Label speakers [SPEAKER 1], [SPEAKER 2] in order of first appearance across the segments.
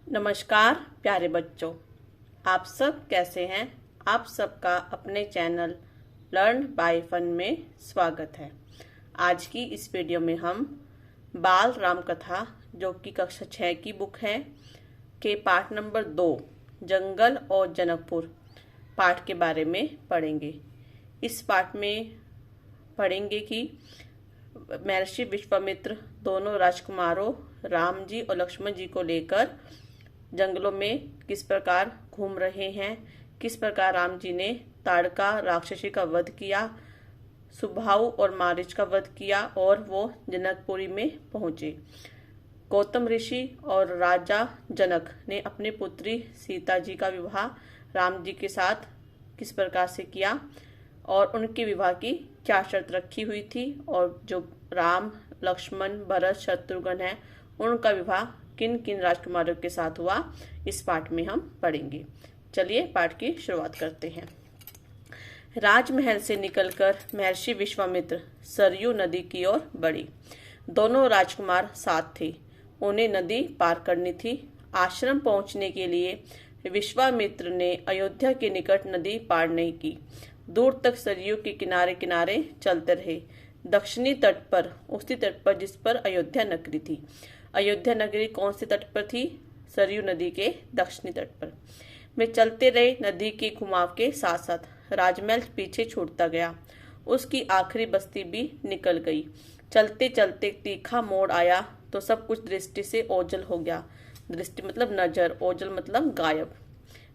[SPEAKER 1] नमस्कार प्यारे बच्चों, आप सब कैसे हैं। आप सबका अपने चैनल लर्न बाय फन में स्वागत है। आज की इस वीडियो में हम बाल राम कथा जो कि कक्षा 6 की बुक है के पाठ नंबर 2 जंगल और जनकपुर पाठ के बारे में पढ़ेंगे। इस पाठ में पढ़ेंगे कि महर्षि विश्वामित्र दोनों राजकुमारों राम जी और लक्ष्मण जी को लेकर जंगलों में किस प्रकार घूम रहे हैं, किस प्रकार राम जी ने ताड़का राक्षसी का वध किया, सुबाहु और मारीच का वध किया और वो जनकपुरी में पहुंचे। गौतम ऋषि और राजा जनक ने अपनी पुत्री सीता जी का विवाह राम जी के साथ किस प्रकार से किया और उनके विवाह की क्या शर्त रखी हुई थी, और जो राम लक्ष्मण भरत शत्रुघ्न है उनका विवाह किन किन राजकुमारों के साथ हुआ, इस पाठ में हम पढ़ेंगे। चलिए पाठ की शुरुआत करते हैं। राजमहल से निकलकर महर्षि विश्वामित्र सरयू नदी की ओर बढ़े। दोनों राजकुमार साथ थे। उन्हें नदी पार करनी थी। आश्रम पहुंचने के लिए विश्वामित्र ने अयोध्या के निकट नदी पार नहीं की। दूर तक सरयू के किनारे किनारे चलते रहे। दक्षिणी तट पर, उसी तट पर जिस पर अयोध्या नगरी थी। अयोध्या नगरी कौन से तट पर थी? सरयू नदी के दक्षिणी तट पर। वे चलते रहे। नदी के घुमाव के साथ साथ राजमहल पीछे छूटता गया। उसकी आखिरी बस्ती भी निकल गई। चलते चलते तीखा मोड़ आया तो सब कुछ दृष्टि से ओझल हो गया। दृष्टि मतलब नजर, ओझल मतलब गायब।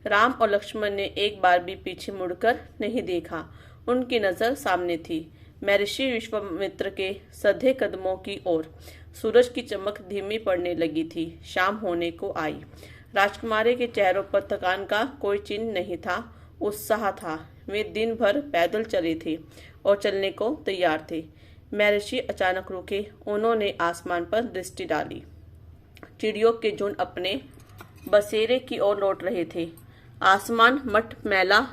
[SPEAKER 1] राम और लक्ष्मण ने एक बार भी पीछे मुड़कर नहीं देखा। उनकी नजर सामने थी, महर्षि विश्वामित्र के सधे कदमों की ओर। सूरज की चमक धीमी पड़ने लगी थी। शाम होने को आई। राजकुमारी के चेहरों पर थकान का कोई चिन्ह नहीं था, उत्साह था। वे दिन भर पैदल चले थे और चलने को तैयार थे। महर्षि अचानक रुके। उन्होंने आसमान पर दृष्टि डाली। चिड़ियों के झुंड अपने बसेरे की ओर लौट रहे थे। आसमान मटमैला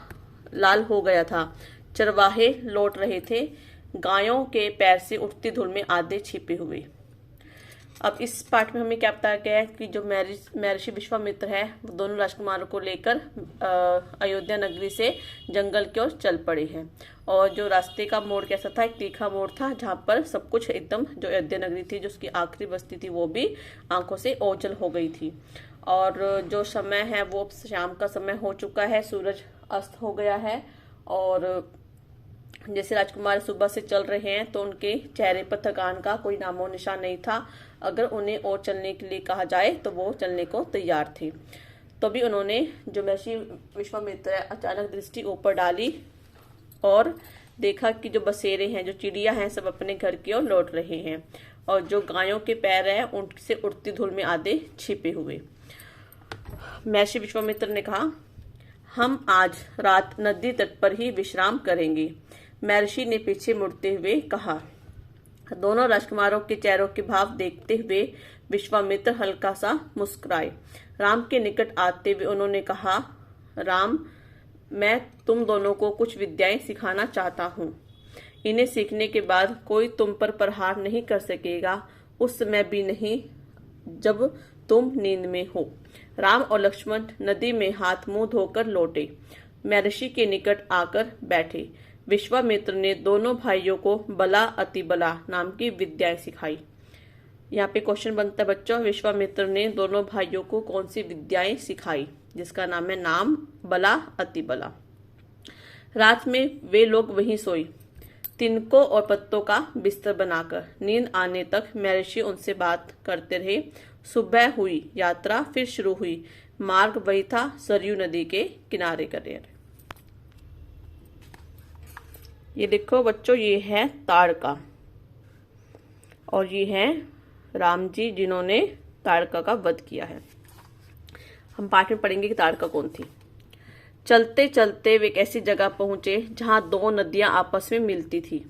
[SPEAKER 1] लाल हो गया था। चरवाहे लौट रहे थे, गायों के पैर से उठती धूल में आधे छिपे हुए। अब इस पाठ में हमें क्या बताया गया है कि जो महर्षि विश्वामित्र है वो दोनों राजकुमारों को लेकर अयोध्या नगरी से जंगल की ओर चल पड़े हैं। और जो रास्ते का मोड़ कैसा था, एक तीखा मोड़ था जहाँ पर सब कुछ एकदम, जो अयोध्या नगरी थी जो उसकी आखिरी बस्ती थी वो भी आंखों से ओझल हो गई थी। और जो समय है वो शाम का समय हो चुका है, सूरज अस्त हो गया है। और जैसे राजकुमार सुबह से चल रहे हैं तो उनके चेहरे पर थकान का कोई नामो निशान नहीं था। अगर उन्हें और चलने के लिए कहा जाए तो वो चलने को तैयार थे। तो भी उन्होंने, जो महर्षि विश्वामित्र है, अचानक दृष्टि ऊपर डाली और देखा कि जो बसेरे हैं, जो चिड़िया हैं, सब अपने घर की ओर लौट रहे हैं और जो गायों के पैर हैं उनसे उड़ती धूल में आधे छिपे हुए। महर्षि विश्वामित्र ने कहा, हम आज रात नदी तट पर ही विश्राम करेंगे। महर्षि ने पीछे मुड़ते हुए कहा। दोनों राजकुमारों के चेहरों के भाव देखते हुए विश्वामित्र हल्का सा मुस्कुराए। राम के निकट आते हुए उन्होंने कहा, राम, मैं तुम दोनों को कुछ विद्याएं सिखाना चाहता हूँ। इन्हें सीखने के बाद कोई तुम पर प्रहार नहीं कर सकेगा, उस समय भी नहीं जब तुम नींद में हो। राम और लक्ष्मण नदी में हाथ मुंह धोकर लौटे। महर्षि के निकट आकर बैठे। विश्वामित्र ने दोनों भाइयों को बला अति बला नाम की विद्याएं सिखाई। यहाँ पे क्वेश्चन बनता है बच्चों, विश्वामित्र ने दोनों भाइयों को कौन सी विद्याएं सिखाई, जिसका नाम है नाम बला अति बला। रात में वे लोग वहीं सोए, तिनकों और पत्तों का बिस्तर बनाकर। नींद आने तक महर्षि उनसे बात करते रहे। सुबह हुई, यात्रा फिर शुरू हुई। मार्ग वही था, सरयू नदी के किनारे करे। ये देखो बच्चों, ये है ताड़का और ये है राम जी जिन्होंने ताड़का का वध किया है। हम पाठ में पढ़ेंगे कि ताड़का कौन थी। चलते चलते वे एक ऐसी जगह पहुंचे जहां दो नदियां आपस में मिलती थी।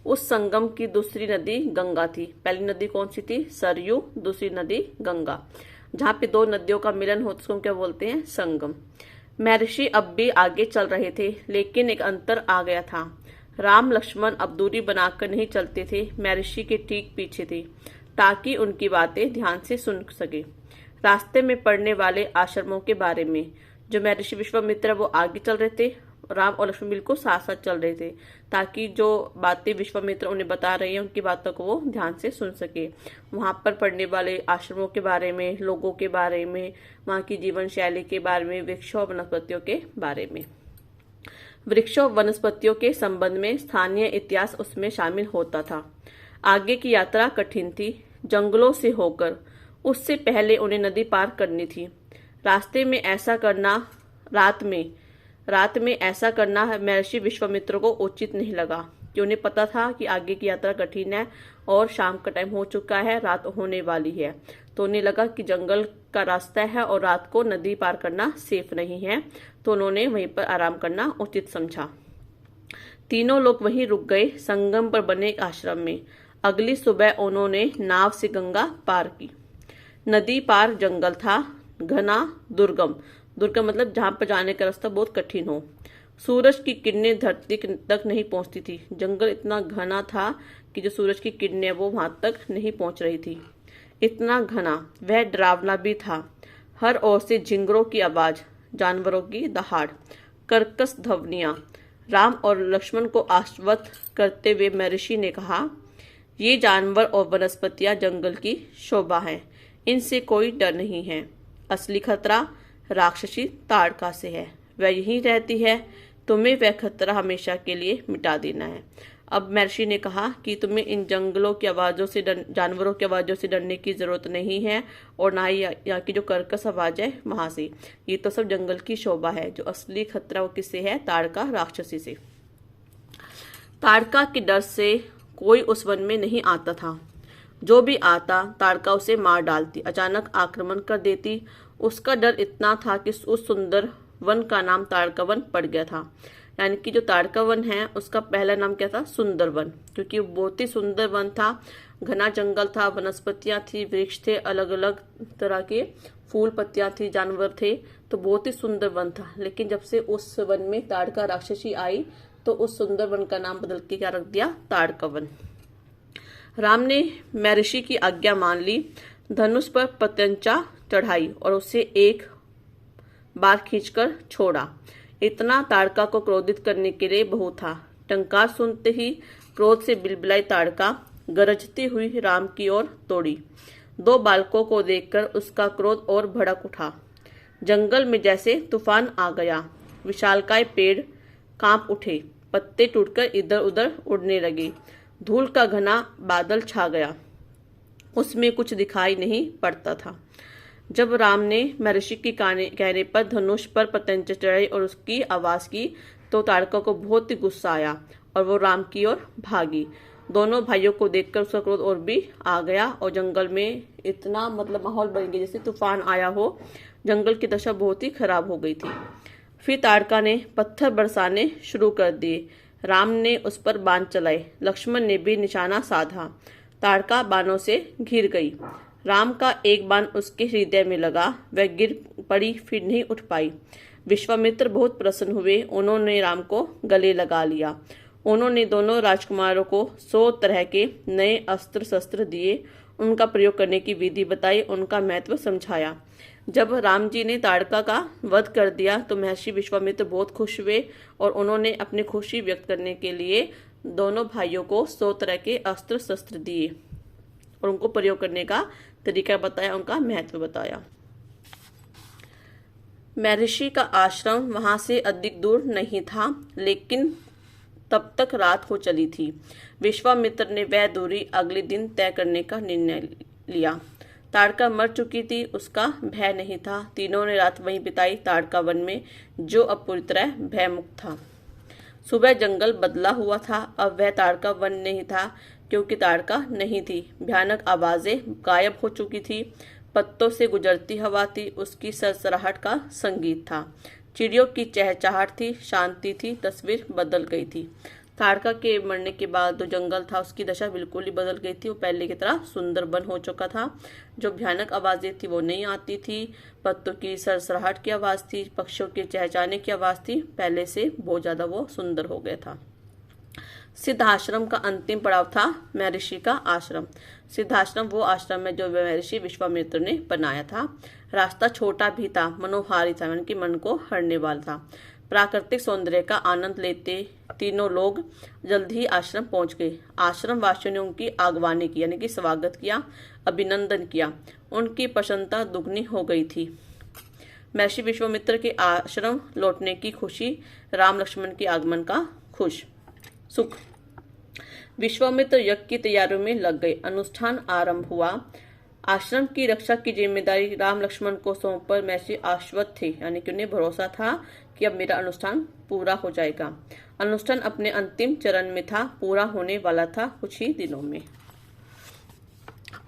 [SPEAKER 1] उस संगम की दूसरी नदी गंगा थी। पहली नदी कौन सी थी? सरयू। दूसरी नदी गंगा। जहां पे दो नदियों का मिलन होता है उसको क्या बोलते हैं? संगम। महर्षि अब भी आगे चल रहे थे, लेकिन एक अंतर आ गया था। राम लक्ष्मण अब दूरी बनाकर नहीं चलते थे, महर्षि के ठीक पीछे थे ताकि उनकी बातें ध्यान से सुन सके। रास्ते में पड़ने वाले आश्रमों के बारे में। जो महर्षि विश्वामित्र वो आगे चल रहे थे, राम और लक्ष्मण बिल्कुल साथ साथ चल रहे थे, ताकि जो बातें विश्वामित्र उन्हें बता रहे हैं उनकी बातों को वो ध्यान से सुन सके। वहां पर पढ़ने वाले आश्रमों के बारे में, लोगों के बारे में, वहां की जीवन शैली के बारे में, वृक्षों और वनस्पतियों के बारे में। वृक्षों वनस्पतियों के संबंध में स्थानीय इतिहास उसमें शामिल होता था। आगे की यात्रा कठिन थी, जंगलों से होकर। उससे पहले उन्हें नदी पार करनी थी। रास्ते में ऐसा करना रात में ऐसा करना महर्षि विश्वामित्र को उचित नहीं लगा, कि उन्हें पता था कि आगे की यात्रा कठिन है और शाम का टाइम हो चुका है, रात होने वाली है। तो उन्हें लगा कि जंगल का रास्ता है और रात को नदी पार करना सेफ नहीं है, तो उन्होंने वहीं पर आराम करना उचित समझा। तीनों लोग वहीं रुक गए, संगम पर बने एक आश्रम में। अगली सुबह उन्होंने नाव से गंगा पार की। नदी पार जंगल था, घना, दुर्गम मतलब जहां पर जाने का रास्ता बहुत कठिन हो। सूरज की किरणें धरती तक नहीं पहुंचती थी। जंगल इतना घना था कि जो सूरज की किरणें वो वहां तक नहीं पहुंच रही थी। इतना घना, वह डरावना भी था। हर ओर से झिंगुरों की आवाज, जानवरों की दहाड़, कर्कश ध्वनियां। राम और लक्ष्मण को आश्वस्त करते हुए महर्षि ने कहा, ये जानवर और वनस्पतियां जंगल की शोभा है, इनसे कोई डर नहीं है। असली खतरा राक्षसी ताड़का से है, वह यहीं रहती है, तुम्हें वह खतरा हमेशा के लिए मिटा देना है। अब महर्षि ने कहा कि तुम्हें इन जंगलों की आवाजों से जानवरों की आवाजों से डरने की जरूरत नहीं है, और ना ही यहाँ की जो कर्कश आवाज है वहां से। ये तो सब जंगल की शोभा है। जो असली खतरा वो किससे है? ताड़का राक्षसी से। ताड़का के डर से कोई उस वन में नहीं आता था। जो भी आता ताड़का उसे मार डालती, अचानक आक्रमण कर देती। उसका डर इतना था कि उस सुंदर वन का नाम ताड़का वन पड़ गया था। यानी कि जो ताड़का वन है उसका पहला नाम क्या था? सुंदर वन, क्योंकि वो बहुत ही सुंदर वन था। घना जंगल था, वनस्पतियां थी, वृक्ष थे, अलग अलग तरह के फूल पत्तियां थी, जानवर थे, तो बहुत ही सुंदर वन था। लेकिन जब से उस वन में ताड़का राक्षसी आई तो उस सुंदर वन का नाम बदल के क्या रख दिया? ताड़का वन। राम ने महर्षि की आज्ञा मान ली, धनुष पर पतंचा चढ़ाई और उसे एक बार खींचकर छोड़ा। इतना ताड़का को क्रोधित करने के लिए बहुत था। टंकार सुनते ही क्रोध से बिलबिलाई ताड़का गरजती हुई राम की ओर दौड़ी। दो बालकों को देखकर उसका क्रोध और भड़क उठा। जंगल में जैसे तूफान आ गया। विशालकाय पेड़ कांप उठे, पत्ते टूटकर इधर उधर उड़ने लगे। धूल का घना बादल छा गया, उसमें कुछ दिखाई नहीं पड़ता था। जब राम ने महर्षि के कहने पर धनुष पर पतंग चढ़ाई और उसकी आवाज की तो ताड़का को बहुत ही गुस्सा आया और वो राम की ओर भागी। दोनों भाइयों को देखकर उसका क्रोध और भी आ गया और जंगल में इतना माहौल बन गया जैसे तूफान आया हो। जंगल की दशा बहुत ही खराब हो गई थी। फिर ताड़का ने पत्थर बरसाने शुरू कर दिए। राम ने उस पर बाण चलाए, लक्ष्मण ने भी निशाना साधा। ताड़का बाणों से घिर गई। राम का एक बाण उसके हृदय में लगा, वह गिर पड़ी, फिर नहीं उठ पाई। विश्वामित्र बहुत प्रसन्न हुए, उन्होंने राम को गले लगा लिया। उन्होंने दोनों राजकुमारों को 100 तरह के नए अस्त्र शस्त्र दिए, उनका प्रयोग करने की विधि बताई, उनका महत्व समझाया। जब राम जी ने ताड़का का वध कर दिया तो महर्षि विश्वामित्र बहुत खुश हुए और उन्होंने अपनी खुशी व्यक्त करने के लिए दोनों भाइयों को 100 तरह के अस्त्र शस्त्र दिए और उनको प्रयोग करने का तरीका बताया, उनका महत्व बताया। महर्षि का आश्रम वहां से अधिक दूर नहीं था, लेकिन तब तक रात हो चली थी। विश्वामित्र ने वह दूरी अगले दिन तय करने का निर्णय लिया। ताड़का मर चुकी थी, उसका भय नहीं था। तीनों ने रात वहीं बिताई, ताड़का वन में, जो अब पूरी तरह भयमुक्त था। सुबह जंगल बदला हुआ था, अब वह ताड़का वन नहीं था, क्योंकि ताड़का नहीं थी। भयानक आवाजें गायब हो चुकी थी, पत्तों से गुजरती हवा थी, उसकी सरसराहट का संगीत था, चिड़ियों की चहचहाट थी, शांति थी, तस्वीर बदल गई थी। ताड़का के मरने के बाद जो जंगल था उसकी दशा बिल्कुल ही बदल गई थी। वो पहले की तरह सुंदर वन हो चुका था। जो भयानक आवाजें थी वो नहीं आती थी, पत्तों की सरसराहट की आवाज थी, पक्षियों के चहचहाने की आवाज थी, पहले से बहुत ज्यादा वो सुंदर हो गया था। सिद्धाश्रम का अंतिम पड़ाव था महर्षि का आश्रम। सिद्धाश्रम वो आश्रम है जो महर्षि विश्वामित्र ने बनाया था। रास्ता छोटा भी था, मनोहारी था, यानी कि मन को हरने वाला था। प्राकृतिक सौंदर्य का आनंद लेते तीनों लोग जल्द ही आश्रम पहुंच गए। आश्रम वासियों ने उनकी आगवानी की, यानी कि स्वागत किया, अभिनंदन किया। उनकी प्रसन्नता दुगनी हो गई थी। महर्षि विश्वामित्र के आश्रम लौटने की खुशी, राम लक्ष्मण के आगमन का सुख। विश्वामित्र यज्ञ की तैयारियों में लग गए। अनुष्ठान आरंभ हुआ। आश्रम की रक्षा की जिम्मेदारी राम लक्ष्मण को सौंपकर महर्षि आश्वस्त थे, यानी कि उन्हें भरोसा था कि अब मेरा अनुष्ठान पूरा हो जाएगा। अनुष्ठान अपने अंतिम चरण में था, पूरा होने वाला था कुछ ही दिनों में।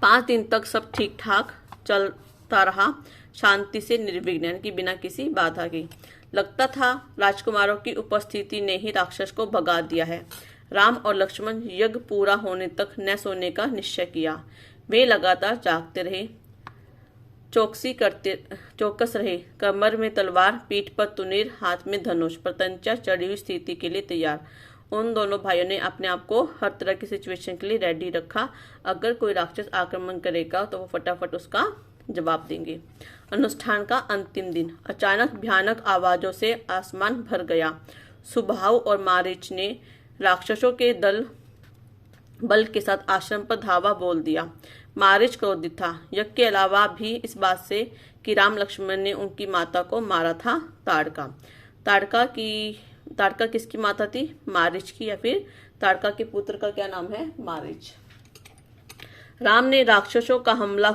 [SPEAKER 1] 5 दिन तक सब ठीक ठाक चलता रहा, शांति से, निर्विघ्न, यानी कि बिना किसी बाधा के। लगता था राजकुमारों की उपस्थिति ने ही राक्षस को भगा दिया है। राम और लक्ष्मण यज्ञ पूरा होने तक न सोने का निश्चय किया। वे लगातार जागते रहे, चौकस रहे, कमर में तलवार, पीठ पर तुनीर, हाथ में धनुष, प्रत्यंचा चढ़ी हुई स्थिति के लिए तैयार। उन दोनों भाइयों ने अपने आप को हर तरह की सिचुएशन के लिए रेडी रखा। अगर कोई राक्षस आक्रमण करेगा तो वो फटाफट उसका जवाब देंगे। अनुष्ठान का अंतिम दिन। अचानक भयानक आवाजों से आसमान भर गया। सुबाहु और मारीच ने राक्षसों के बल के साथ आश्रम पर धावा बोल दिया। मारीच क्रोधित था, यज्ञ के अलावा भी इस बात से कि राम लक्ष्मण ने उनकी माता को मारा था। ताड़का किसकी माता थी? मारीच की, या फिर ताड़का के पुत्र का क्या नाम है? मारीच। राम ने राक्षसों का हमला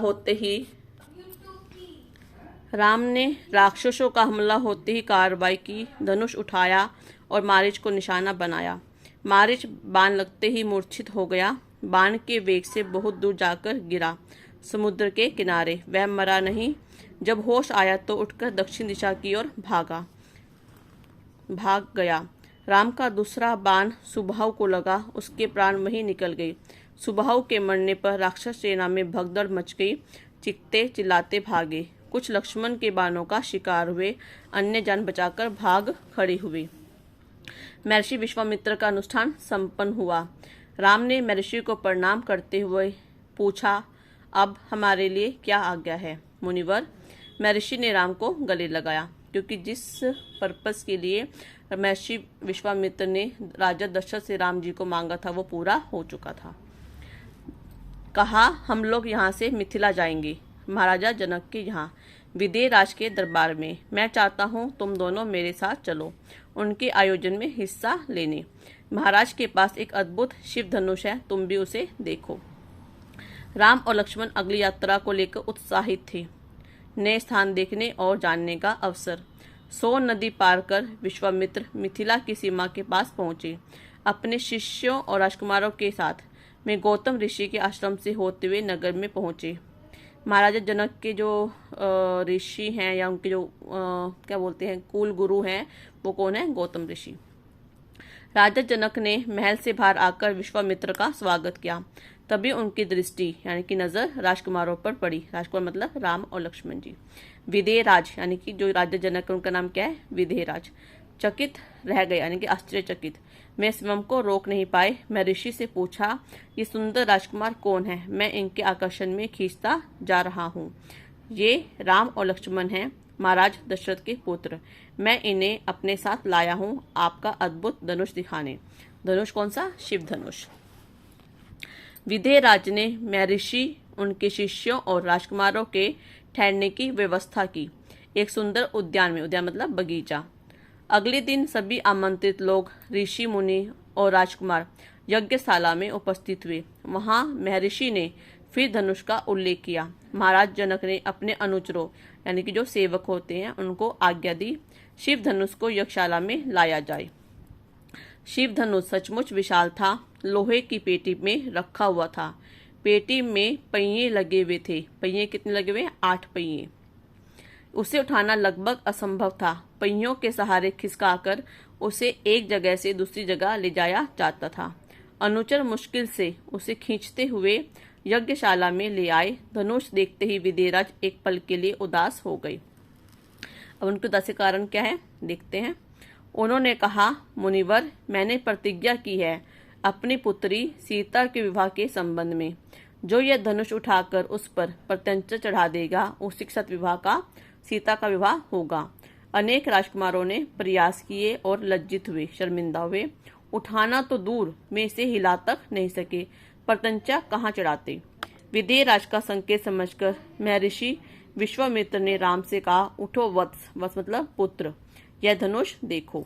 [SPEAKER 1] होते ही कार्रवाई की, धनुष उठाया और मारीच को निशाना बनाया। मारीच बाण लगते ही मूर्छित हो गया। बाण के वेग से बहुत दूर जाकर गिरा, समुद्र के किनारे। वह मरा नहीं। जब होश आया तो उठकर दक्षिण दिशा की ओर भाग गया। राम का दूसरा बाण सुबाहु को लगा, उसके प्राण वहीं निकल गए। सुबाहु के मरने पर राक्षस सेना में भगदड़ मच गई। चीखते चिल्लाते भागे। कुछ लक्ष्मण के बाणों का शिकार हुए, अन्य जान बचाकर भाग खड़ी हुई। महर्षि विश्वामित्र का अनुष्ठान संपन्न हुआ। राम ने महर्षि को प्रणाम करते हुए पूछा, अब हमारे लिए क्या आज्ञा है? मुनिवर, महर्षि ने राम को गले लगाया, क्योंकि जिस पर्पस के लिए महर्षि विश्वामित्र ने राजा दशरथ से राम जी को मांगा था वो पूरा हो चुका था। कहा, हम लोग यहाँ से मिथिला जाएंगे, महाराजा जनक के यहाँ, विदेह राज के दरबार में। मैं चाहता हूँ तुम दोनों मेरे साथ चलो, उनके आयोजन में हिस्सा लेने। महाराज के पास एक अद्भुत शिव धनुष है, तुम भी उसे देखो। राम और लक्ष्मण अगली यात्रा को लेकर उत्साहित थे। नए स्थान देखने और जानने का अवसर। सोन नदी पार कर विश्वामित्र मिथिला की सीमा के पास पहुंचे। अपने शिष्यों और राजकुमारों के साथ में गौतम ऋषि के आश्रम से होते हुए नगर में पहुंचे। महाराजा जनक के जो ऋषि हैं, या उनके जो क्या बोलते हैं, कुल गुरु हैं, वो कौन है? गौतम ऋषि। राजा जनक ने महल से बाहर आकर विश्वामित्र का स्वागत किया। तभी उनकी दृष्टि, यानी कि नजर, राजकुमारों पर पड़ी। राजकुमार मतलब राम और लक्ष्मण जी। विदेह राज, यानी कि जो राजा जनक, उनका नाम क्या है? विदेह राज। चकित रह गए, यानी कि आश्चर्यचकित। मैं स्वयं को रोक नहीं पाए। मैं ऋषि से पूछा, ये सुंदर राजकुमार कौन है? मैं इनके आकर्षण में खींचता जा रहा हूँ। ये राम और लक्ष्मण हैं, महाराज दशरथ के पुत्र। मैं इन्हें अपने साथ लाया हूँ आपका अद्भुत धनुष दिखाने। धनुष कौन सा? शिव धनुष। विदेह राज ने महर्षि, उनके शिष्यों और राजकुमारों के ठहरने की व्यवस्था की, एक सुंदर उद्यान में। उद्यान मतलब बगीचा। अगले दिन सभी आमंत्रित लोग, ऋषि मुनि और राजकुमार यज्ञशाला में उपस्थित हुए। वहां महर्षि ने फिर धनुष का उल्लेख किया। महाराज जनक ने अपने अनुचरों, यानी कि जो सेवक होते हैं, उनको आज्ञा दी शिव धनुष को यज्ञशाला में लाया जाए। शिव धनुष सचमुच विशाल था, लोहे की पेटी में रखा हुआ था। पेटी में पहिए लगे हुए थे। पहिए कितने लगे हुए? 8 पहिए। उसे उठाना लगभग असंभव था। पहियों के सहारे खिसकाकर उसे एक जगह से दूसरी जगह ले जाया जाता था। अनुचर मुश्किल से उसे खींचते हुए यज्ञशाला में ले आए। धनुष देखते ही विदेहराज एक पल के लिए उदास हो गई। अब उनके उदासी का कारण क्या है, देखते हैं। उन्होंने कहा, मुनिवर, मैंने प्रतिज्ञा की है अपनी पुत्री सीता के विवाह के संबंध में। जो यह धनुष उठाकर उस पर प्रत्यंचा चढ़ा देगा, उसी के साथ सीता का विवाह होगा। अनेक राजकुमारों ने प्रयास किए और लज्जित हुए, शर्मिंदा हुए। उठाना तो दूर में से हिला तक नहीं सके, प्रत्यंचा कहाँ चढ़ाते। विदेह राज का संकेत समझकर महर्षि विश्वामित्र ने राम से कहा, उठो वत्स, वत्स मतलब पुत्र, यह धनुष देखो।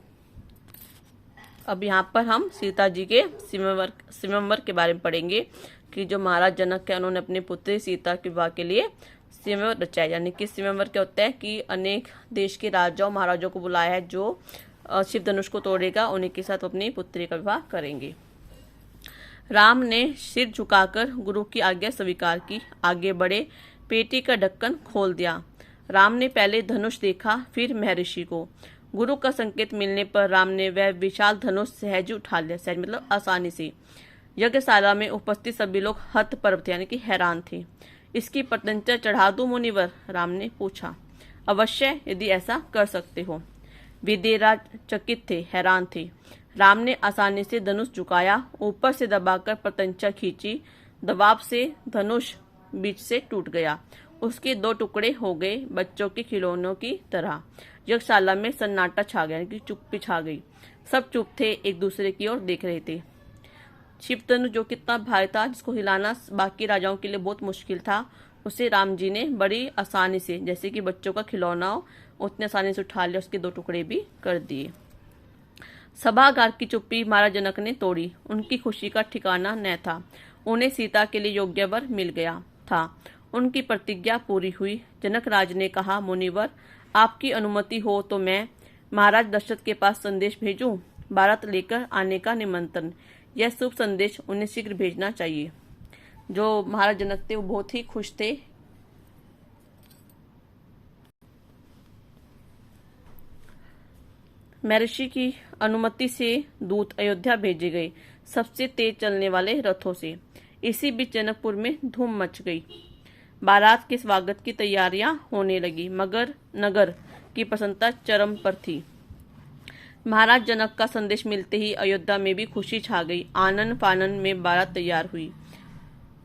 [SPEAKER 1] अब यहाँ पर हम सीता जी के स्वयंवर के बारे में पढ़ेंगे कि जो महाराज जनक है उन्होंने अपनी पुत्री सीता के विवाह के लिए स्वयंवर रचाया। यानी कि स्वयंवर क्या होता है कि अनेक देश के राजाओं महाराजों को बुलाया है, जो शिव धनुष को तोड़ेगा उन्हीं के साथ अपनी पुत्री का विवाह करेंगे। राम ने सिर झुकाकर गुरु की आज्ञा स्वीकार की, आगे बढ़े, पेटी का ढक्कन खोल दिया। राम ने पहले धनुष देखा, फिर महर्षि को। गुरु का संकेत मिलने पर राम ने वह विशाल धनुष सहज उठा लिया, सहज मतलब आसानी से। यज्ञशाला में उपस्थित सभी लोग हतप्रभ थे, यानी कि हैरान थे। इसकी प्रत्यंचा चढ़ा दूं मुनिवर? राम ने पूछा। अवश्य, यदि ऐसा कर सकते हो। विदेहराज चकित थे, हैरान थे। राम ने आसानी से धनुष झुकाया, ऊपर से दबाकर प्रत्यंचा खींची। दबाव से धनुष बीच से टूट गया, उसके दो टुकड़े हो गए, बच्चों के खिलौनों की तरह। यज्ञशाला में सन्नाटा छा गया, यानी कि चुप्पी छा गई। सब चुप थे, एक दूसरे की ओर देख रहे थे। शिव धनुष जो कितना भारी था, जिसको हिलाना बाकी राजाओं के लिए बहुत मुश्किल था, उसे राम जी ने बड़ी आसानी से, जैसे कि बच्चों का खिलौना हो, उतने आसानी से उठा लिया, उसके दो टुकड़े भी कर दिए। सभागार की चुप्पी महाराज जनक ने तोड़ी। उनकी खुशी का ठिकाना न था। उन्हें सीता के लिए योग्य वर मिल गया था। उनकी प्रतिज्ञा पूरी हुई। जनक राज ने कहा, मुनिवर, आपकी अनुमति हो तो मैं महाराज दशरथ के पास संदेश भेजूं? भारत लेकर आने का निमंत्रण। यह शुभ संदेश उन्हें शीघ्र भेजना चाहिए। जो महाराज जनक थे वो बहुत ही खुश थे। महर्षि की अनुमति से दूत अयोध्या भेजे गए, सबसे तेज चलने वाले रथों से। इसी बीच जनकपुर में धूम मच गई। बारात के स्वागत की तैयारियां होने लगी, मगर नगर की प्रसन्नता चरम पर थी। महाराज जनक का संदेश मिलते ही अयोध्या में भी खुशी छा गई। आनन फानन में बारात तैयार हुई।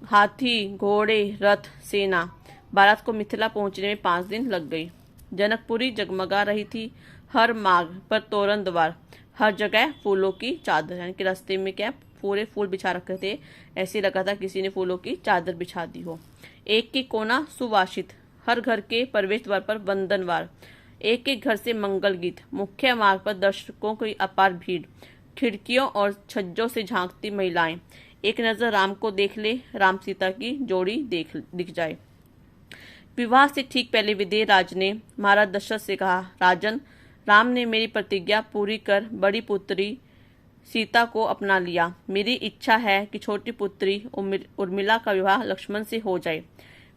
[SPEAKER 1] हाथी, घोड़े, रथ, सेना। बारात को मिथिला पहुंचने में 5 दिन लग गई। जनकपुरी जगमगा रही थी। हर मार्ग पर तोरण द्वार, हर जगह फूलों की चादर, यानी कि रास्ते में क्या पूरे फूल बिछा रखे थे, ऐसे लगा था किसी ने फूलों की चादर बिछा दी हो। एक एक कोना सुवासित, हर घर के प्रवेश द्वार पर वंदनवार, एक एक घर से मंगल गीत। मुख्य मार्ग पर दर्शकों की अपार भीड़, खिड़कियों और छज्जों से झांकती महिलाएं। एक नजर राम को देख ले, राम सीता की जोड़ी दिख जाए। विवाह से ठीक पहले विदेह राज ने महाराज दशरथ से कहा, राजन, राम ने मेरी प्रतिज्ञा पूरी कर बड़ी पुत्री सीता को अपना लिया। मेरी इच्छा है कि छोटी पुत्री उर्मिला का विवाह लक्ष्मण से हो जाए।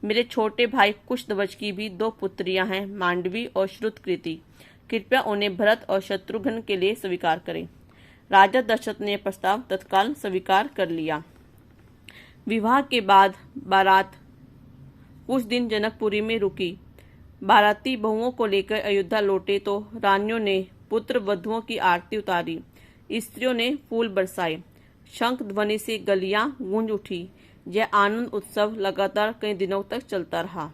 [SPEAKER 1] मेरे छोटे भाई कुशध्वज की भी 2 पुत्रियां हैं, मांडवी और श्रुतकृति। कृपया उन्हें भरत और शत्रुघ्न के लिए स्वीकार करें। राजा दशरथ ने प्रस्ताव तत्काल स्वीकार कर लिया। विवाह के बाद बारात कुछ दिन जनकपुरी में रुकी। बाराती बहुओं को लेकर अयोध्या लौटे तो रानियों ने पुत्र वधुओं की आरती उतारी, स्त्रियों ने फूल बरसाए, शंख ध्वनि से गलियां गूंज उठी। यह आनंद उत्सव लगातार कई दिनों तक चलता रहा।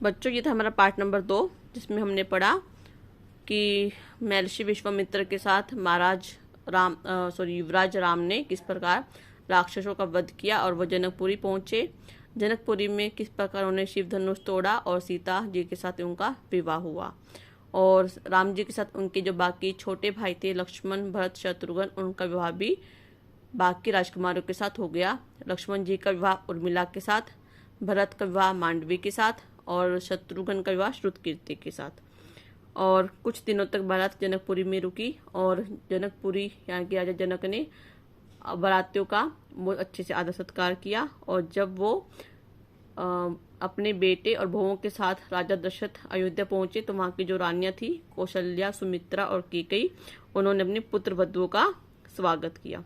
[SPEAKER 1] बच्चों, ये था हमारा पार्ट नंबर 2, जिसमें हमने पढ़ा कि महर्षि विश्वामित्र के साथ युवराज राम ने किस प्रकार राक्षसों का वध किया और वह जनकपुरी पहुंचे। जनकपुरी में किस प्रकार उन्हें शिव धनुष तोड़ा और सीता जी के साथ उनका विवाह हुआ। और राम जी के साथ उनके जो बाकी छोटे भाई थे, लक्ष्मण, भरत, शत्रुघ्न, उनका विवाह भी बाकी राजकुमारों के साथ हो गया। लक्ष्मण जी का विवाह उर्मिला के साथ, भरत का विवाह मांडवी के साथ और शत्रुघ्न का विवाह श्रुतकीर्ति के साथ। और कुछ दिनों तक बारात जनकपुरी में रुकी और जनकपुरी यहाँ के राजा जनक ने बारातियों का बहुत अच्छे से आदर सत्कार किया। और जब वो अपने बेटे और बहुओं के साथ राजा दशरथ अयोध्या पहुंचे तो वहाँ की जो रानियां थी, कौशल्या, सुमित्रा और कैकेयी, उन्होंने अपने पुत्र वधुओं का स्वागत किया।